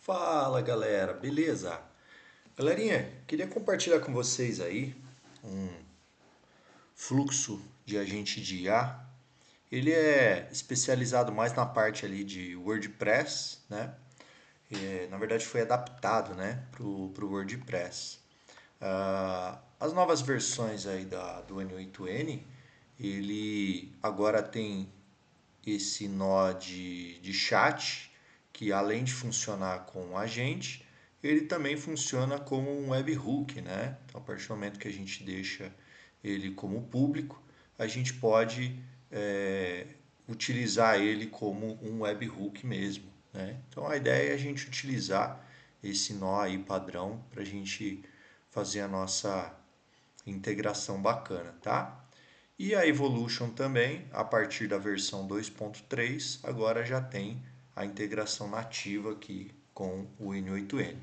Fala galera, beleza? Galerinha, queria compartilhar com vocês aí um fluxo de agente de IA. Ele é especializado mais na parte ali de WordPress, né? Na verdade foi adaptado, né, pro WordPress. As novas versões aí do N8N, ele agora tem esse nó de chat, que além de funcionar com um agente, ele também funciona como um webhook, né? Então, a partir do momento que a gente deixa ele como público, a gente pode utilizar ele como um webhook mesmo, né? Então, a ideia é a gente utilizar esse nó aí padrão para a gente fazer a nossa integração bacana, tá? E a Evolution também, a partir da versão 2.3, agora já tem a integração nativa aqui com o N8N.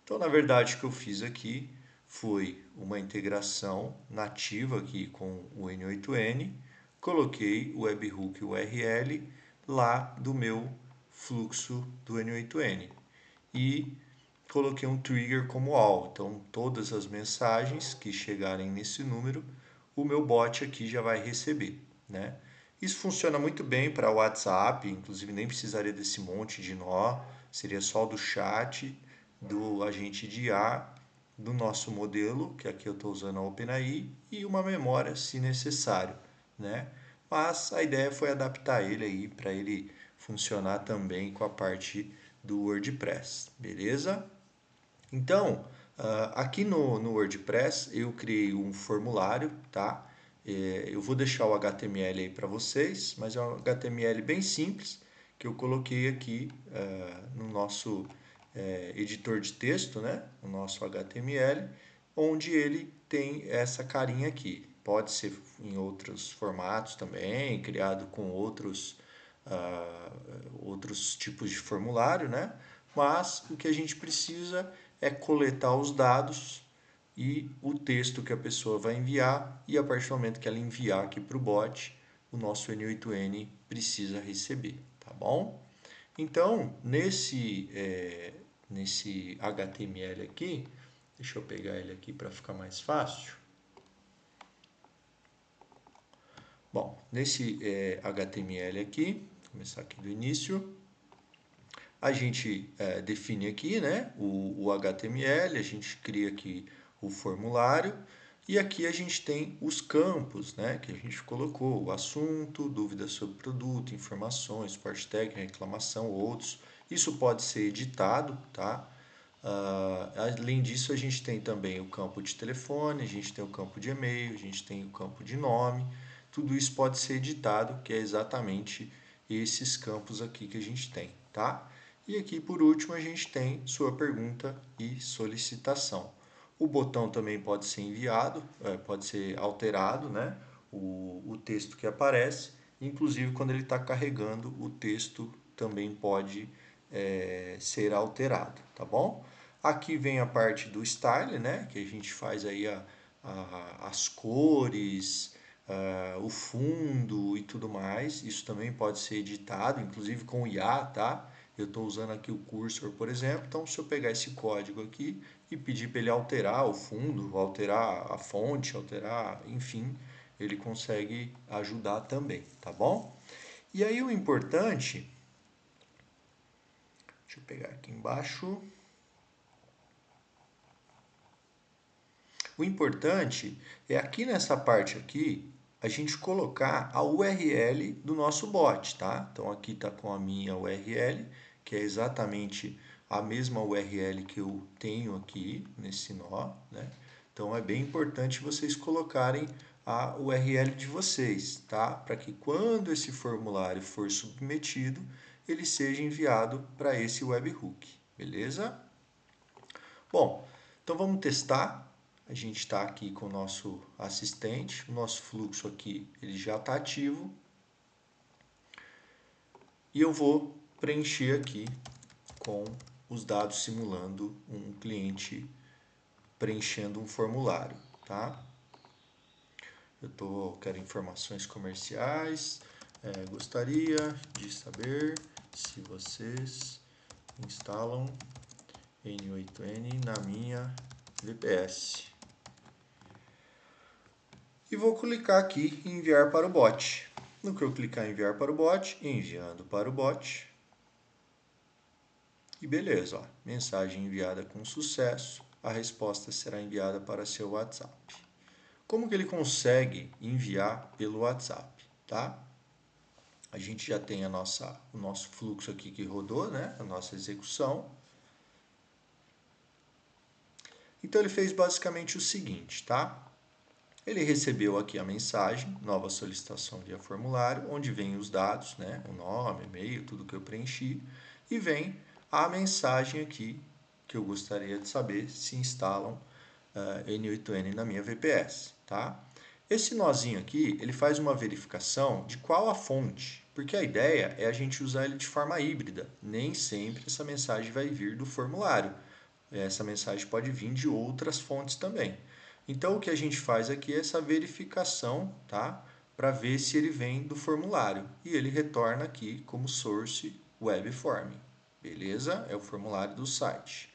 Então, na verdade, o que eu fiz aqui foi uma integração nativa aqui com o N8N, coloquei o webhook URL lá do meu fluxo do N8N e coloquei um trigger como all. Então, todas as mensagens que chegarem nesse número, o meu bot aqui já vai receber, né? Isso funciona muito bem para WhatsApp, inclusive nem precisaria desse monte de nó, seria só do chat, do agente de IA, do nosso modelo, que aqui eu estou usando a OpenAI, e uma memória se necessário, né? Mas a ideia foi adaptar ele aí para ele funcionar também com a parte do WordPress, beleza? Então, aqui no WordPress eu criei um formulário, tá? Eu vou deixar o HTML aí para vocês, mas é um HTML bem simples que eu coloquei aqui no nosso editor de texto, né? O nosso HTML, onde ele tem essa carinha aqui. Pode ser em outros formatos também, criado com outros tipos de formulário, né? Mas o que a gente precisa é coletar os dados e o texto que a pessoa vai enviar, e a partir do momento que ela enviar aqui para o bot, o nosso N8N precisa receber, tá bom? Então, nesse HTML aqui, deixa eu pegar ele aqui para ficar mais fácil. Bom, nesse HTML aqui, vou começar aqui do início, a gente define aqui, né, o HTML, a gente cria aqui o formulário e aqui a gente tem os campos, né, que a gente colocou, o assunto, dúvidas sobre o produto, informações, suporte técnico, reclamação, outros. Isso pode ser editado, tá? Além disso, a gente tem também o campo de telefone, a gente tem o campo de e-mail, a gente tem o campo de nome. Tudo isso pode ser editado, que é exatamente esses campos aqui que a gente tem, tá? E aqui, por último, a gente tem sua pergunta e solicitação. O botão também pode ser enviado, pode ser alterado, né? O texto que aparece. Inclusive, quando ele está carregando, o texto também pode ser alterado, tá bom? Aqui vem a parte do style, né? Que a gente faz aí as cores, o fundo e tudo mais. Isso também pode ser editado, inclusive com o IA, tá? Eu estou usando aqui o cursor, por exemplo. Então, se eu pegar esse código aqui e pedir para ele alterar o fundo, alterar a fonte, alterar, enfim, ele consegue ajudar também, tá bom? E aí o importante, deixa eu pegar aqui embaixo. O importante é aqui nessa parte aqui, a gente colocar a URL do nosso bot, tá? Então aqui está com a minha URL, que é exatamente a mesma URL que eu tenho aqui nesse nó, né? Então é bem importante vocês colocarem a URL de vocês, tá? Para que quando esse formulário for submetido, ele seja enviado para esse webhook, beleza? Bom, então vamos testar. A gente está aqui com o nosso assistente, o nosso fluxo aqui ele já está ativo. E eu vou preencher aqui com os dados simulando um cliente preenchendo um formulário, tá? Quero informações comerciais. Gostaria de saber se vocês instalam N8N na minha VPS. E vou clicar aqui em enviar para o bot. No que eu clicar em enviar para o bot, enviando para o bot. E beleza, ó, mensagem enviada com sucesso, a resposta será enviada para seu WhatsApp. Como que ele consegue enviar pelo WhatsApp, tá? A gente já tem o nosso fluxo aqui que rodou, né? A nossa execução. Então ele fez basicamente o seguinte, tá? Ele recebeu aqui a mensagem, nova solicitação via formulário, onde vem os dados, né? O nome, e-mail, tudo que eu preenchi. E vem a mensagem aqui que eu gostaria de saber se instalam N8N na minha VPS, tá? Esse nozinho aqui, ele faz uma verificação de qual a fonte, porque a ideia é a gente usar ele de forma híbrida. Nem sempre essa mensagem vai vir do formulário. Essa mensagem pode vir de outras fontes também. Então, o que a gente faz aqui é essa verificação, tá? Para ver se ele vem do formulário. E ele retorna aqui como source web form. Beleza? É o formulário do site.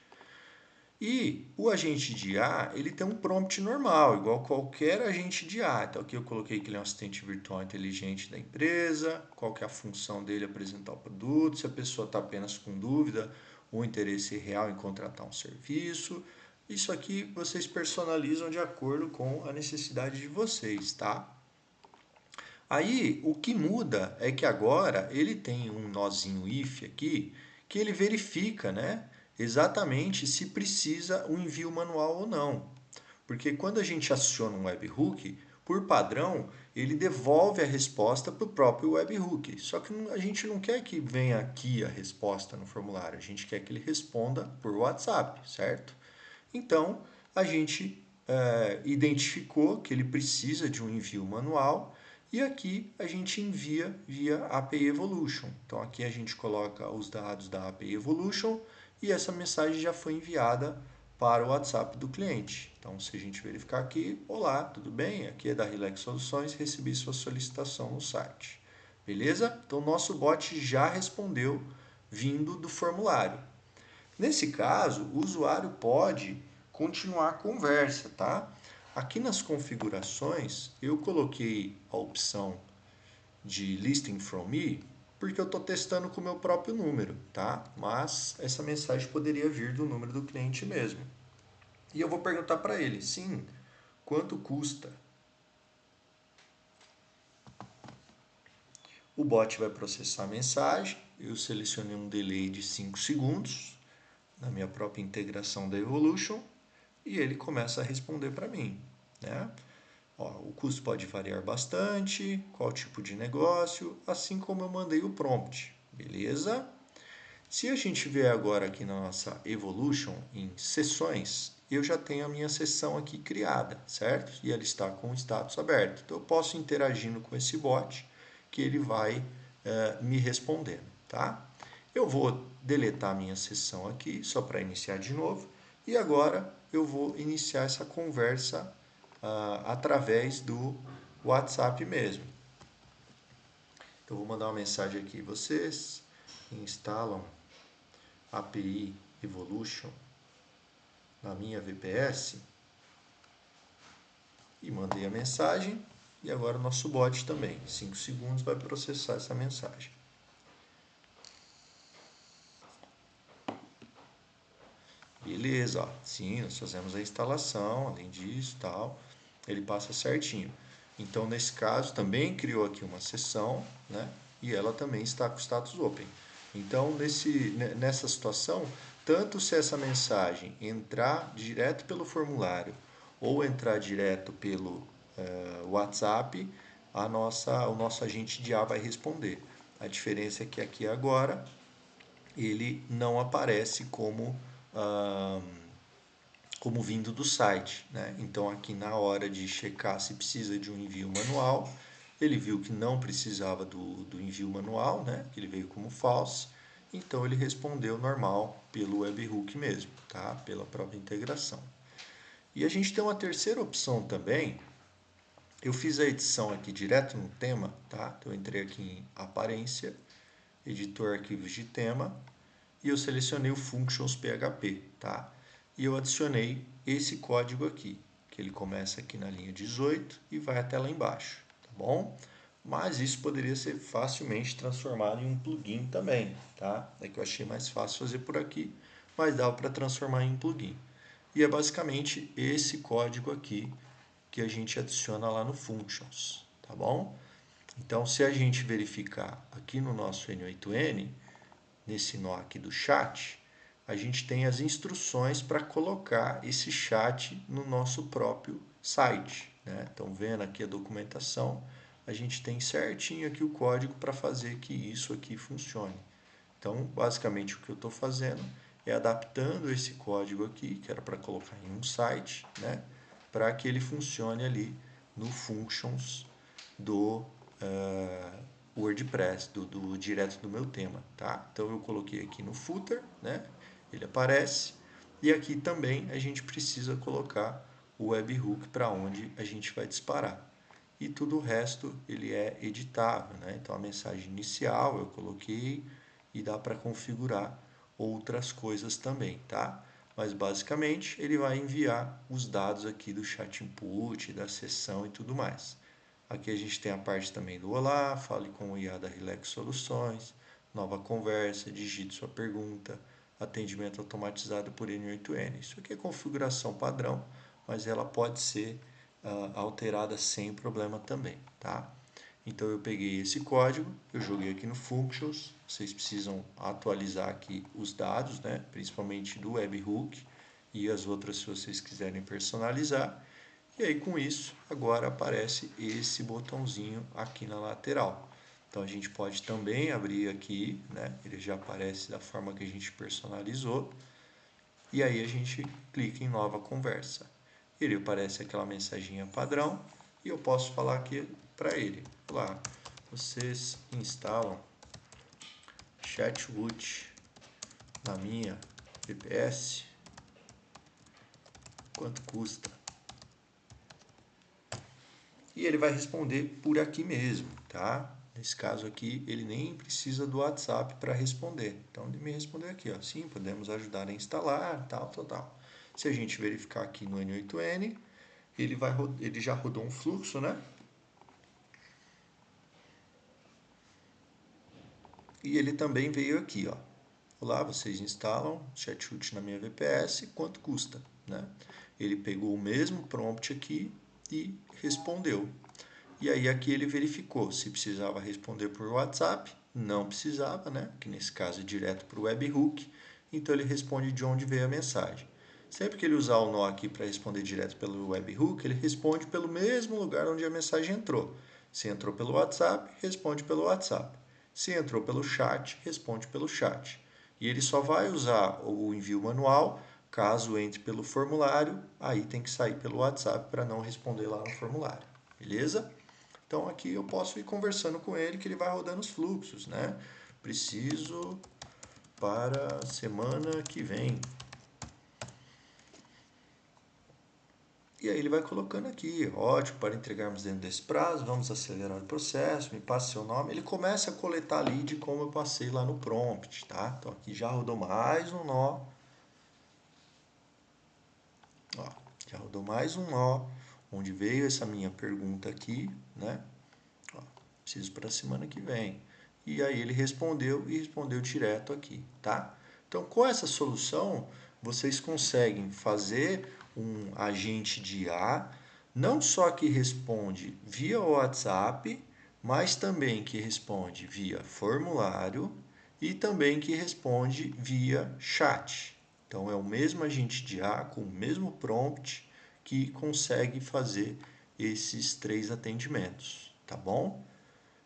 E o agente de IA, ele tem um prompt normal, igual qualquer agente de IA. Então aqui eu coloquei que ele é um assistente virtual inteligente da empresa, qual que é a função dele, apresentar o produto, se a pessoa está apenas com dúvida ou interesse real em contratar um serviço. Isso aqui vocês personalizam de acordo com a necessidade de vocês, tá? Aí, o que muda é que agora ele tem um nozinho if aqui, que ele verifica, né, exatamente se precisa um envio manual ou não. Porque quando a gente aciona um webhook, por padrão, ele devolve a resposta para o próprio webhook. Só que a gente não quer que venha aqui a resposta no formulário, a gente quer que ele responda por WhatsApp, certo? Então, a gente identificou que ele precisa de um envio manual e aqui a gente envia via API Evolution. Então, aqui a gente coloca os dados da API Evolution e essa mensagem já foi enviada para o WhatsApp do cliente. Então, se a gente verificar aqui, olá, tudo bem? Aqui é da Relax Soluções, recebi sua solicitação no site. Beleza? Então, nosso bot já respondeu vindo do formulário. Nesse caso, o usuário pode continuar a conversa, tá? Aqui nas configurações, eu coloquei a opção de Listening from Me, porque eu estou testando com o meu próprio número, tá? Mas essa mensagem poderia vir do número do cliente mesmo. E eu vou perguntar para ele, sim, quanto custa? O bot vai processar a mensagem, eu selecionei um delay de 5 segundos na minha própria integração da Evolution e ele começa a responder para mim, né? Ó, o custo pode variar bastante, qual tipo de negócio, assim como eu mandei o prompt, beleza? Se a gente vier agora aqui na nossa Evolution em sessões, eu já tenho a minha sessão aqui criada, certo? E ela está com o status aberto. Então eu posso ir interagindo com esse bot que ele vai me respondendo, tá? Eu vou deletar a minha sessão aqui, só para iniciar de novo. E agora eu vou iniciar essa conversa através do WhatsApp mesmo. Então, eu vou mandar uma mensagem aqui. Vocês instalam API Evolution na minha VPS? E mandei a mensagem. E agora o nosso bot também. 5 segundos vai processar essa mensagem. Beleza, ó. Sim, nós fazemos a instalação, além disso, tal. Ele passa certinho. Então, nesse caso, também criou aqui uma sessão, né? E ela também está com status open. Então, nessa situação, tanto se essa mensagem entrar direto pelo formulário ou entrar direto pelo WhatsApp, o nosso agente de IA vai responder. A diferença é que aqui agora ele não aparece como vindo do site, né? Então aqui na hora de checar se precisa de um envio manual, ele viu que não precisava do envio manual, né? Que ele veio como false, então ele respondeu normal pelo webhook mesmo, tá? Pela própria integração. E a gente tem uma terceira opção também. Eu fiz a edição aqui direto no tema, tá? Então eu entrei aqui em aparência, editor arquivos de tema e eu selecionei o functions PHP, tá? E eu adicionei esse código aqui, que ele começa aqui na linha 18 e vai até lá embaixo, tá bom? Mas isso poderia ser facilmente transformado em um plugin também, tá? É que eu achei mais fácil fazer por aqui, mas dá para transformar em um plugin. E é basicamente esse código aqui que a gente adiciona lá no functions, tá bom? Então, se a gente verificar aqui no nosso N8N, nesse nó aqui do chat, a gente tem as instruções para colocar esse chat no nosso próprio site, né? Então, vendo aqui a documentação, a gente tem certinho aqui o código para fazer que isso aqui funcione. Então, basicamente, o que eu estou fazendo é adaptando esse código aqui, que era para colocar em um site, né? Para que ele funcione ali no functions do WordPress, direto do meu tema, tá? Então eu coloquei aqui no footer, né? Ele aparece. E aqui também a gente precisa colocar o webhook para onde a gente vai disparar. E tudo o resto ele é editável, né? Então a mensagem inicial eu coloquei e dá para configurar outras coisas também, tá? Mas basicamente ele vai enviar os dados aqui do chat input, da sessão e tudo mais. Aqui a gente tem a parte também do Olá, fale com o IA da Relax Soluções, nova conversa, digite sua pergunta, atendimento automatizado por N8N. Isso aqui é configuração padrão, mas ela pode ser alterada sem problema também, tá? Então eu peguei esse código, eu joguei aqui no Functions, vocês precisam atualizar aqui os dados, né? Principalmente do webhook e as outras se vocês quiserem personalizar. E aí com isso, agora aparece esse botãozinho aqui na lateral. Então a gente pode também abrir aqui, né? Ele já aparece da forma que a gente personalizou. E aí a gente clica em nova conversa. Ele aparece aquela mensaginha padrão e eu posso falar aqui para ele. Olá, vocês instalam Chatwood na minha VPS? Quanto custa? E ele vai responder por aqui mesmo, tá? Nesse caso aqui, ele nem precisa do WhatsApp para responder. Então, ele me respondeu aqui, ó. Sim, podemos ajudar a instalar, tal, tal, tal. Se a gente verificar aqui no N8N, ele já rodou um fluxo, né? E ele também veio aqui, ó. Olá, vocês instalam Chatwood na minha VPS, quanto custa, né? Ele pegou o mesmo prompt aqui e respondeu. E aí aqui ele verificou se precisava responder por WhatsApp, não precisava, né? Que nesse caso é direto para o webhook, então ele responde de onde veio a mensagem. Sempre que ele usar o nó aqui para responder direto pelo webhook, ele responde pelo mesmo lugar onde a mensagem entrou. Se entrou pelo WhatsApp, responde pelo WhatsApp. Se entrou pelo chat, responde pelo chat. E ele só vai usar o envio manual caso entre pelo formulário, aí tem que sair pelo WhatsApp para não responder lá no formulário. Beleza? Então aqui eu posso ir conversando com ele que ele vai rodando os fluxos, né? Preciso para a semana que vem. E aí ele vai colocando aqui, ótimo, para entregarmos dentro desse prazo, vamos acelerar o processo, me passe seu nome. Ele começa a coletar a lead como eu passei lá no prompt, tá? Então aqui já rodou mais um nó. Ó, já rodou mais um nó, onde veio essa minha pergunta aqui, né? Ó, preciso para a semana que vem. E aí ele respondeu e respondeu direto aqui, tá? Então, com essa solução, vocês conseguem fazer um agente de IA, não só que responde via WhatsApp, mas também que responde via formulário e também que responde via chat. Então, é o mesmo agente de IA com o mesmo prompt que consegue fazer esses três atendimentos, tá bom?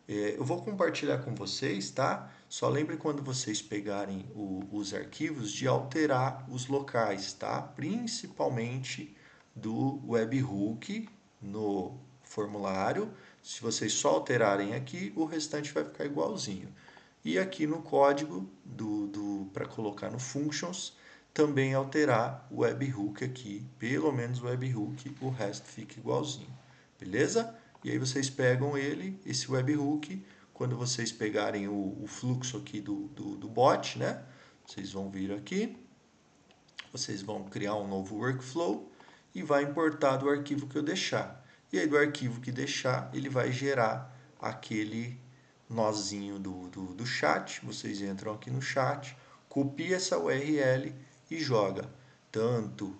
Eu vou compartilhar com vocês, tá? Só lembre quando vocês pegarem os arquivos de alterar os locais, tá? Principalmente do webhook no formulário. Se vocês só alterarem aqui, o restante vai ficar igualzinho. E aqui no código para colocar no functions, também alterar o webhook aqui, pelo menos o webhook, o resto fica igualzinho. Beleza? E aí vocês pegam ele, esse webhook, quando vocês pegarem o fluxo aqui do bot, né? Vocês vão vir aqui, vocês vão criar um novo workflow e vai importar do arquivo que eu deixar. E aí do arquivo que deixar, ele vai gerar aquele nozinho do chat. Vocês entram aqui no chat, copia essa URL e joga tanto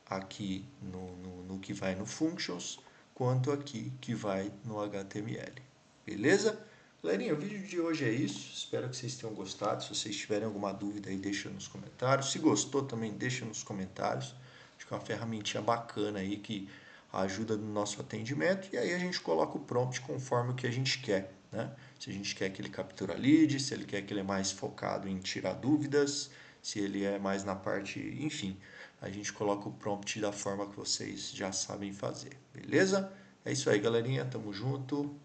aqui no que vai no Functions, quanto aqui que vai no HTML. Beleza? Galerinha, o vídeo de hoje é isso. Espero que vocês tenham gostado. Se vocês tiverem alguma dúvida aí, deixa nos comentários. Se gostou, também deixa nos comentários. Acho que é uma ferramentinha bacana aí que ajuda no nosso atendimento. E aí a gente coloca o prompt conforme o que a gente quer, né? Se a gente quer que ele captura lead, se ele quer que ele é mais focado em tirar dúvidas, se ele é mais na parte, enfim, a gente coloca o prompt da forma que vocês já sabem fazer, beleza? É isso aí, galerinha, tamo junto.